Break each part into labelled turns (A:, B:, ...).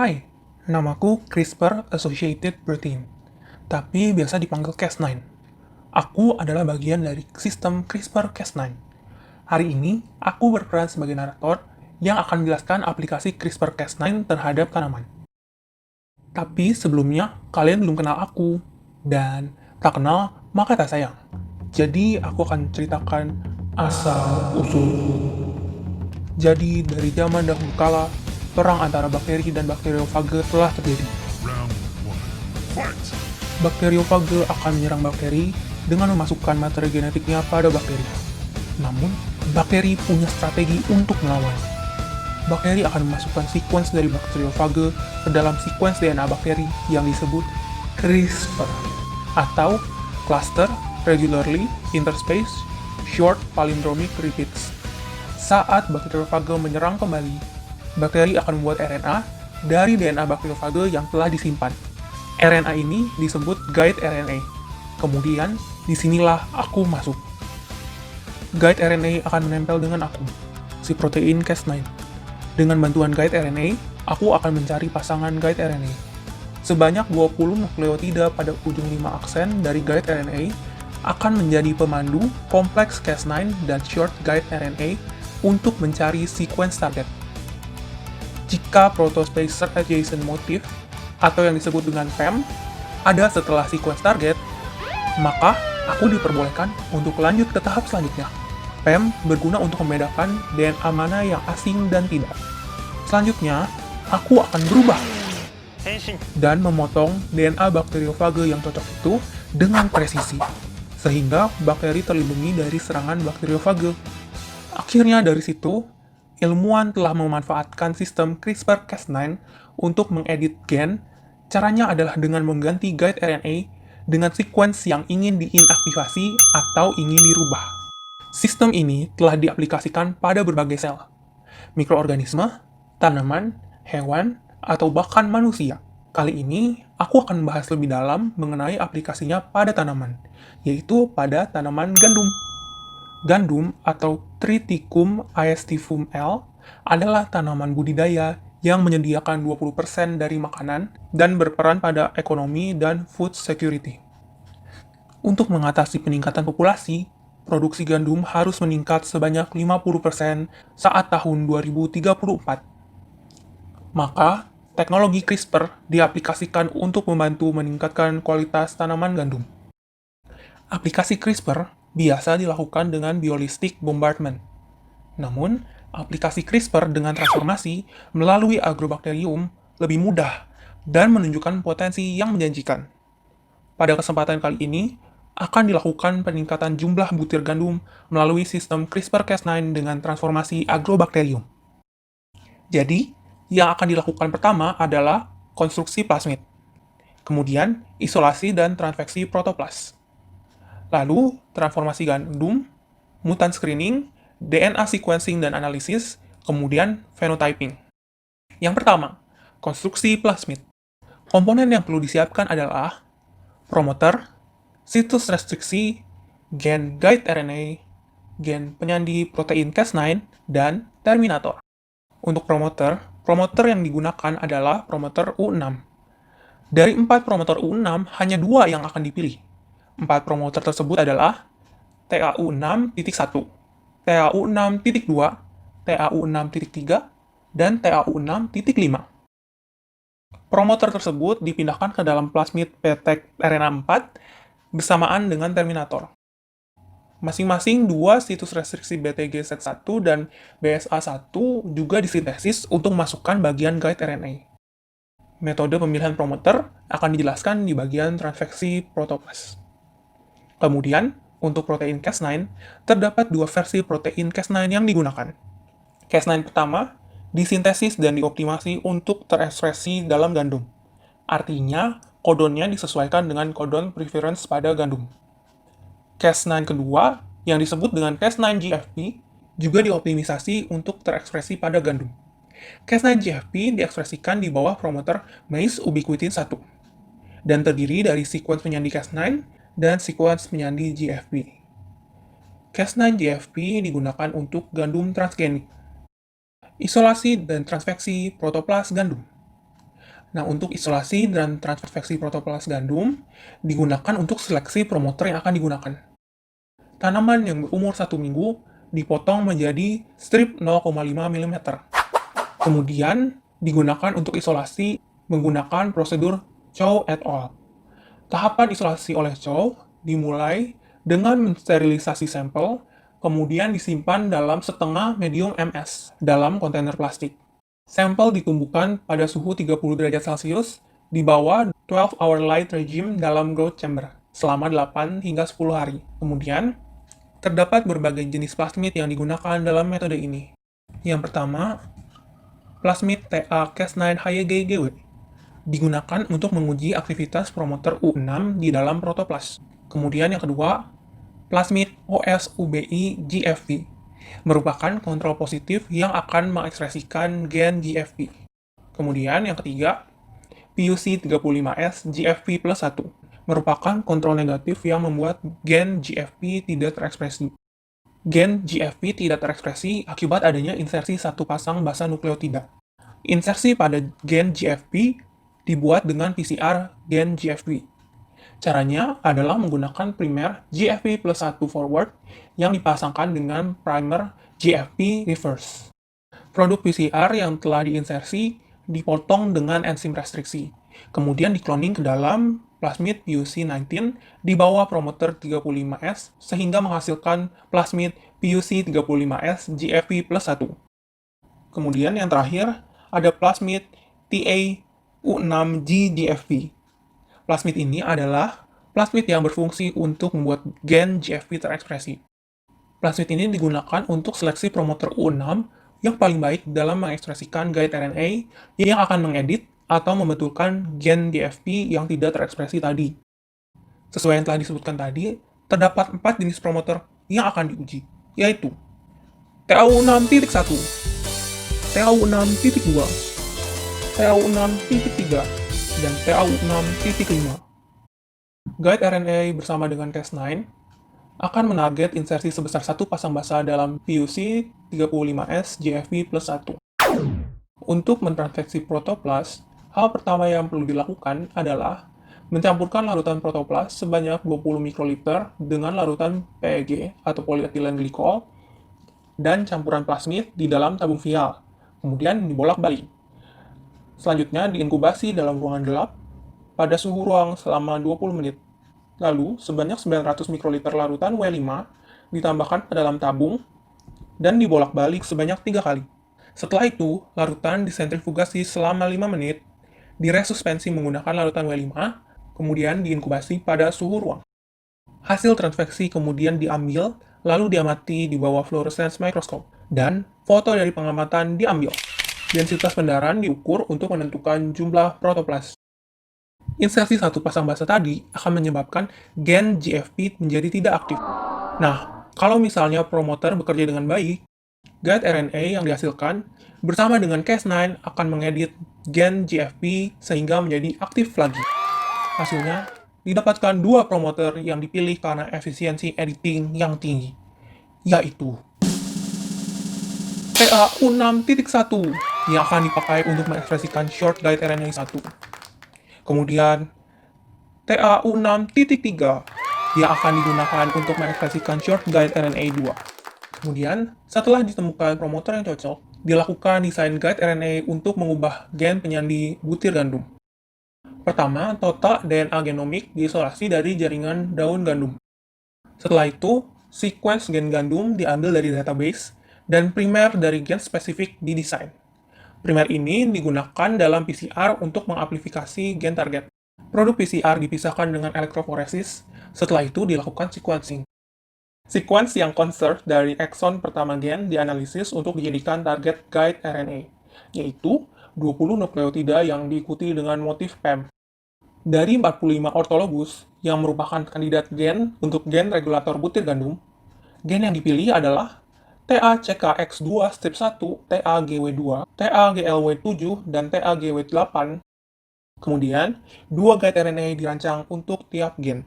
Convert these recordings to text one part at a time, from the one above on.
A: Hai, namaku CRISPR-Associated Protein, tapi biasa dipanggil Cas9. Aku adalah bagian dari sistem CRISPR-Cas9. Hari ini, aku berperan sebagai narator yang akan menjelaskan aplikasi CRISPR-Cas9 terhadap tanaman. Tapi sebelumnya, kalian belum kenal aku, dan tak kenal maka tak sayang. Jadi, aku akan ceritakan asal-usulku. Jadi, dari zaman dahulu kala, perang antara bakteri dan bakteriofage telah terjadi.
B: Round one. Fight!
A: Bakteriofage akan menyerang bakteri dengan memasukkan materi genetiknya pada bakteri. Namun, bakteri punya strategi untuk melawan. Bakteri akan memasukkan sekuens dari bakteriofage ke dalam sekuens DNA bakteri yang disebut CRISPR atau Cluster Regularly Interspaced Short Palindromic Repeats. Saat bakteriofage menyerang kembali, bakteri akan membuat RNA dari DNA bakteriofage yang telah disimpan. RNA ini disebut guide RNA. Kemudian, disinilah aku masuk. Guide RNA akan menempel dengan aku, si protein Cas9. Dengan bantuan guide RNA, aku akan mencari pasangan guide RNA. Sebanyak 20 nukleotida pada ujung 5 aksen dari guide RNA akan menjadi pemandu kompleks Cas9 dan short guide RNA untuk mencari sequence target. Jika protospacer adjacent motif atau yang disebut dengan PAM ada setelah sequence target, maka aku diperbolehkan untuk lanjut ke tahap selanjutnya. PAM berguna untuk membedakan DNA mana yang asing dan tidak. Selanjutnya, aku akan berubah dan memotong DNA bakteriofage yang cocok itu dengan presisi, sehingga bakteri terlindungi dari serangan bakteriofage. Akhirnya dari situ, ilmuwan telah memanfaatkan sistem CRISPR-Cas9 untuk mengedit gen. Caranya adalah dengan mengganti guide RNA dengan sekuens yang ingin diinaktivasi atau ingin dirubah. Sistem ini telah diaplikasikan pada berbagai sel, mikroorganisme, tanaman, hewan, atau bahkan manusia. Kali ini, aku akan membahas lebih dalam mengenai aplikasinya pada tanaman, yaitu pada tanaman gandum. Gandum atau Triticum aestivum L adalah tanaman budidaya yang menyediakan 20% dari makanan dan berperan pada ekonomi dan food security. Untuk mengatasi peningkatan populasi, produksi gandum harus meningkat sebanyak 50% saat tahun 2034. Maka, teknologi CRISPR diaplikasikan untuk membantu meningkatkan kualitas tanaman gandum. Aplikasi CRISPR biasa dilakukan dengan biolistic bombardment. Namun, aplikasi CRISPR dengan transformasi melalui agrobakterium lebih mudah dan menunjukkan potensi yang menjanjikan. Pada kesempatan kali ini, akan dilakukan peningkatan jumlah butir gandum melalui sistem CRISPR-Cas9 dengan transformasi agrobakterium. Jadi, yang akan dilakukan pertama adalah konstruksi plasmid, kemudian isolasi dan transfeksi protoplas. Lalu, transformasi gandum, mutan screening, DNA sequencing dan analisis, kemudian phenotyping. Yang pertama, konstruksi plasmid. Komponen yang perlu disiapkan adalah promoter, situs restriksi, gen guide RNA, gen penyandi protein Cas9, dan terminator. Untuk promoter yang digunakan adalah promoter U6. Dari 4 promoter U6, hanya 2 yang akan dipilih. 4 promoter tersebut adalah TAU6.1, TAU6.2, TAU6.3, dan TAU6.5. Promoter tersebut dipindahkan ke dalam plasmid petek RNA 4 bersamaan dengan terminator. Masing-masing 2 situs restriksi BTGZ1 dan BSA1 juga disintesis untuk memasukkan bagian guide RNA. Metode pemilihan promoter akan dijelaskan di bagian transfeksi protoplas. Kemudian, untuk protein Cas9, terdapat 2 versi protein Cas9 yang digunakan. Cas9 pertama disintesis dan dioptimasi untuk terekspresi dalam gandum. Artinya, kodonnya disesuaikan dengan kodon preference pada gandum. Cas9 kedua, yang disebut dengan Cas9 GFP, juga dioptimisasi untuk terekspresi pada gandum. Cas9 GFP diekspresikan di bawah promoter maize ubiquitin 1 dan terdiri dari sekuens penyandi Cas9 dan sekuens penyandi GFP. Cas9 GFP digunakan untuk gandum transgenik. Isolasi dan transfeksi protoplas gandum. Nah, untuk isolasi dan transveksi protoplas gandum digunakan untuk seleksi promoter yang akan digunakan. Tanaman yang berumur 1 minggu dipotong menjadi strip 0,5 mm. Kemudian digunakan untuk isolasi menggunakan prosedur Chow et al. Tahapan isolasi oleh Chow dimulai dengan mensterilisasi sampel, kemudian disimpan dalam setengah medium MS dalam kontainer plastik. Sampel ditumbuhkan pada suhu 30 derajat Celcius di bawah 12-hour light regime dalam growth chamber selama 8 hingga 10 hari. Kemudian, terdapat berbagai jenis plasmid yang digunakan dalam metode ini. Yang pertama, plasmid TA-Cas9-HYGGW digunakan untuk menguji aktivitas promoter U6 di dalam protoplas. Kemudian yang kedua, plasmid OS-UBI-GFP merupakan kontrol positif yang akan mengekspresikan gen GFP. Kemudian yang ketiga, PUC35S GFP plus 1 merupakan kontrol negatif yang membuat gen GFP tidak terekspresi. Gen GFP tidak terekspresi akibat adanya insersi satu pasang basa nukleotida. Insersi pada gen GFP dibuat dengan PCR gen GFP. Caranya adalah menggunakan primer GFP plus 1 forward yang dipasangkan dengan primer GFP reverse. Produk PCR yang telah diinsersi dipotong dengan enzim restriksi, kemudian dikloning ke dalam plasmid PUC19 di bawah promoter 35S sehingga menghasilkan plasmid PUC35S GFP plus 1. Kemudian yang terakhir ada plasmid TA-U6G GFP. Plasmid ini adalah plasmid yang berfungsi untuk membuat gen GFP terekspresi. Plasmid ini digunakan untuk seleksi promoter U6 yang paling baik dalam mengekspresikan guide RNA yang akan mengedit atau membetulkan gen GFP yang tidak terekspresi tadi. Sesuai yang telah disebutkan tadi, terdapat 4 jenis promoter yang akan diuji, yaitu TAU6.1, TAU6.2, TAU6.3, dan TAU6.5. Guide RNA bersama dengan Cas9 akan menarget insersi sebesar satu pasang basa dalam PUC35S GFP plus 1. Untuk mentransfeksi protoplas, hal pertama yang perlu dilakukan adalah mencampurkan larutan protoplas sebanyak 20 mikroliter dengan larutan PEG atau polyethylene glycol dan campuran plasmid di dalam tabung vial, kemudian dibolak-balik. Selanjutnya diinkubasi dalam ruangan gelap pada suhu ruang selama 20 menit. Lalu, sebanyak 900 mikroliter larutan W5 ditambahkan ke dalam tabung dan dibolak-balik sebanyak 3 kali. Setelah itu, larutan disentrifugasi selama 5 menit, diresuspensi menggunakan larutan W5, kemudian diinkubasi pada suhu ruang. Hasil transfeksi kemudian diambil, lalu diamati di bawah fluorescence microscope, dan foto dari pengamatan diambil. Densitas pendaran diukur untuk menentukan jumlah protoplas. Insersi satu pasang basa tadi akan menyebabkan gen GFP menjadi tidak aktif. Nah, kalau misalnya promoter bekerja dengan baik, guide RNA yang dihasilkan bersama dengan Cas9 akan mengedit gen GFP sehingga menjadi aktif lagi. Hasilnya, didapatkan 2 promoter yang dipilih karena efisiensi editing yang tinggi, yaitu TA-U6.1 yang akan dipakai untuk mengekspresikan short guide RNA 1. Kemudian, TA-U6.3 yang akan digunakan untuk mengekspresikan short guide RNA 2. Kemudian, setelah ditemukan promoter yang cocok, dilakukan desain guide RNA untuk mengubah gen penyandi butir gandum. Pertama, total DNA genomik diisolasi dari jaringan daun gandum. Setelah itu, sequence gen gandum diambil dari database dan primer dari gen spesifik didesain. Primer ini digunakan dalam PCR untuk mengamplifikasi gen target. Produk PCR dipisahkan dengan elektroforesis, setelah itu dilakukan sequencing. Sequence yang conserved dari ekson pertama gen dianalisis untuk dijadikan target guide RNA, yaitu 20 nukleotida yang diikuti dengan motif PEM. Dari 45 ortologus yang merupakan kandidat gen untuk gen regulator butir gandum, gen yang dipilih adalah TACKX2 strip 1, TAGW2, TAGLW7, dan TAGW8. Kemudian, 2 guide RNA dirancang untuk tiap gen.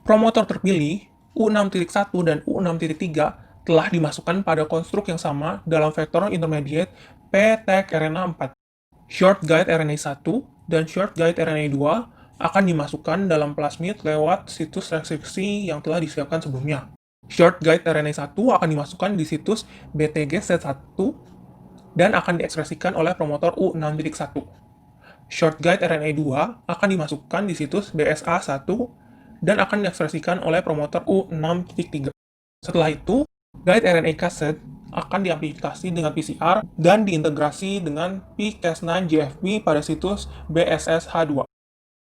A: Promotor terpilih, U6.1 dan U6.3, telah dimasukkan pada konstruk yang sama dalam vektor intermediate PTEC-RNA4. Short guide RNA 1 dan short guide RNA 2 akan dimasukkan dalam plasmid lewat situs transkripsi yang telah disiapkan sebelumnya. Short guide RNA 1 akan dimasukkan di situs BTGZ1 dan akan diekspresikan oleh promotor U6.1. Short guide RNA 2 akan dimasukkan di situs BSA1 dan akan diekspresikan oleh promotor U6.3. Setelah itu, guide RNA cassette akan diamplifikasi dengan PCR dan diintegrasi dengan pCas9-GFP pada situs BSSH2.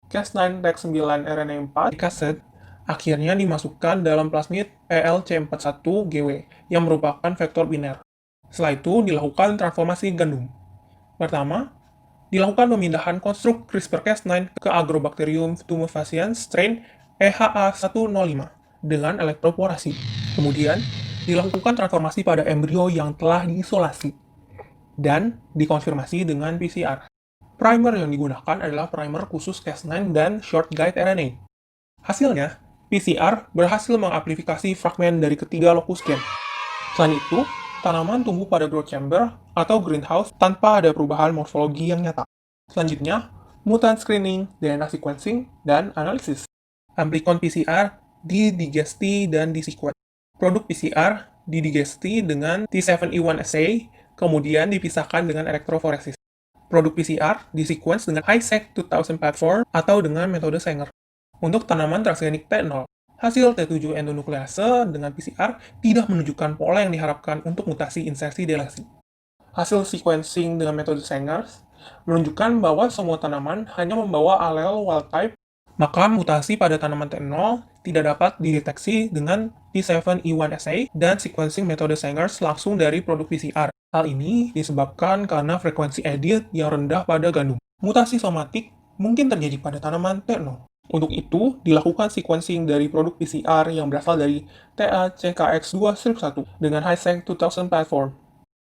A: Cas9-Rec9 RNA4 cassette akhirnya dimasukkan dalam plasmid ELC41GW yang merupakan vektor biner. Setelah itu dilakukan transformasi gandum. Pertama, dilakukan pemindahan konstruk CRISPR-Cas9 ke Agrobacterium tumefaciens strain EHA105 dengan elektroporasi. Kemudian, dilakukan transformasi pada embrio yang telah diisolasi dan dikonfirmasi dengan PCR. Primer yang digunakan adalah primer khusus Cas9 dan short guide RNA. Hasilnya, PCR berhasil mengamplifikasi fragmen dari ketiga lokus gen. Selain itu, tanaman tumbuh pada growth chamber atau greenhouse tanpa ada perubahan morfologi yang nyata. Selanjutnya, mutant screening, DNA sequencing, dan analisis. Amplikon PCR didigesti dan disequence. Produk PCR didigesti dengan T7E1 assay, kemudian dipisahkan dengan elektroforesis. Produk PCR disequence dengan HiSeq 2000 platform atau dengan metode Sanger. Untuk tanaman transgenik T0, hasil T7 endonuklease dengan PCR tidak menunjukkan pola yang diharapkan untuk mutasi insersi delesi. Hasil sequencing dengan metode Sanger menunjukkan bahwa semua tanaman hanya membawa alel wild type, maka mutasi pada tanaman T0 tidak dapat dideteksi dengan T7E1 assay dan sequencing metode Sanger langsung dari produk PCR. Hal ini disebabkan karena frekuensi edit yang rendah pada gandum. Mutasi somatik mungkin terjadi pada tanaman T0. Untuk itu, dilakukan sequencing dari produk PCR yang berasal dari TACKX2-1 dengan HiSeq 2000 platform.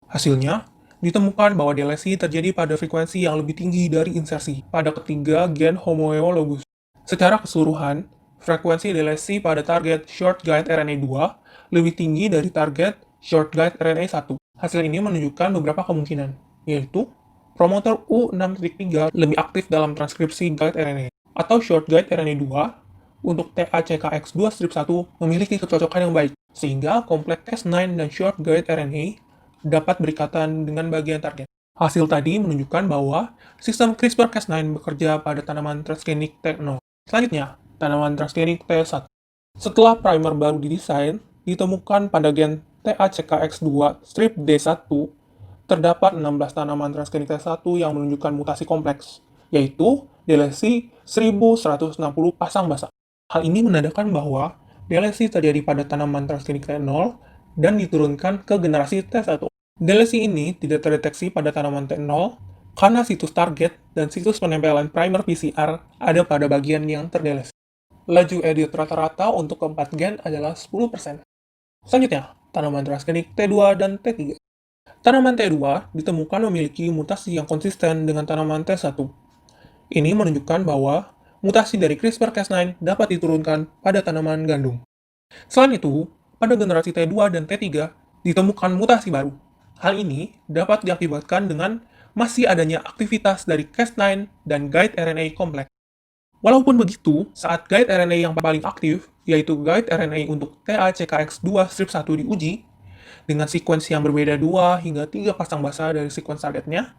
A: Hasilnya, ditemukan bahwa delesi terjadi pada frekuensi yang lebih tinggi dari insersi pada ketiga gen homoeologus. Secara keseluruhan, frekuensi delesi pada target short guide RNA 2 lebih tinggi dari target short guide RNA 1. Hasil ini menunjukkan beberapa kemungkinan, yaitu promotor U6.3 lebih aktif dalam transkripsi guide RNA, atau short guide RNA 2 untuk TACKX2-1 memiliki kecocokan yang baik, sehingga kompleks Cas9 dan short guide RNA dapat berikatan dengan bagian target. Hasil tadi menunjukkan bahwa sistem CRISPR-Cas9 bekerja pada tanaman transgenik T0. Selanjutnya, tanaman transgenik T1. Setelah primer baru didesain, ditemukan pada gen TACKX2 strip D1 terdapat 16 tanaman transgenik T1 yang menunjukkan mutasi kompleks, yaitu delesi 1160 pasang basah. Hal ini menandakan bahwa delesi terjadi pada tanaman transgenik T0 dan diturunkan ke generasi T1. Delesi ini tidak terdeteksi pada tanaman T0 karena situs target dan situs penempelan primer PCR ada pada bagian yang terdelesi. Laju edit rata-rata untuk keempat gen adalah 10%. Selanjutnya, tanaman transgenik T2 dan T3. Tanaman T2 ditemukan memiliki mutasi yang konsisten dengan tanaman T1. Ini menunjukkan bahwa mutasi dari CRISPR-Cas9 dapat diturunkan pada tanaman gandum. Selain itu, pada generasi T2 dan T3 ditemukan mutasi baru. Hal ini dapat diakibatkan dengan masih adanya aktivitas dari Cas9 dan guide RNA kompleks. Walaupun begitu, saat guide RNA yang paling aktif, yaitu guide RNA untuk TACKX2-1 diuji, dengan sekuensi yang berbeda 2 hingga 3 pasang basah dari sekuens targetnya,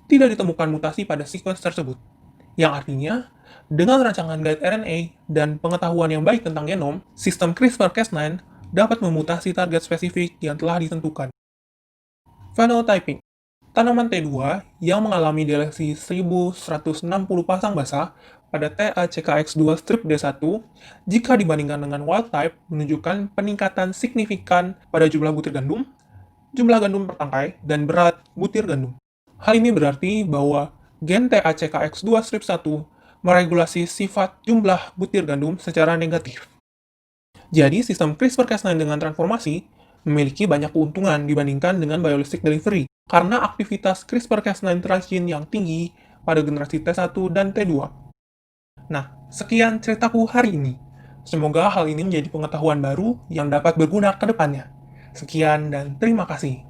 A: tidak ditemukan mutasi pada sekuens tersebut. Yang artinya, dengan rancangan guide RNA dan pengetahuan yang baik tentang genom, sistem CRISPR-Cas9 dapat memutasi target spesifik yang telah ditentukan. Phenotyping. Tanaman T2 yang mengalami delesi 1160 pasang basah pada TACKX2 strip D1 jika dibandingkan dengan wild type menunjukkan peningkatan signifikan pada jumlah butir gandum, jumlah gandum per tangkai, dan berat butir gandum. Hal ini berarti bahwa gen TACKX2 strip 1 meregulasi sifat jumlah butir gandum secara negatif. Jadi, sistem CRISPR-Cas9 dengan transformasi memiliki banyak keuntungan dibandingkan dengan biologic delivery, karena aktivitas CRISPR-Cas9 transgene yang tinggi pada generasi T1 dan T2. Nah, sekian ceritaku hari ini. Semoga hal ini menjadi pengetahuan baru yang dapat berguna ke depannya. Sekian dan terima kasih.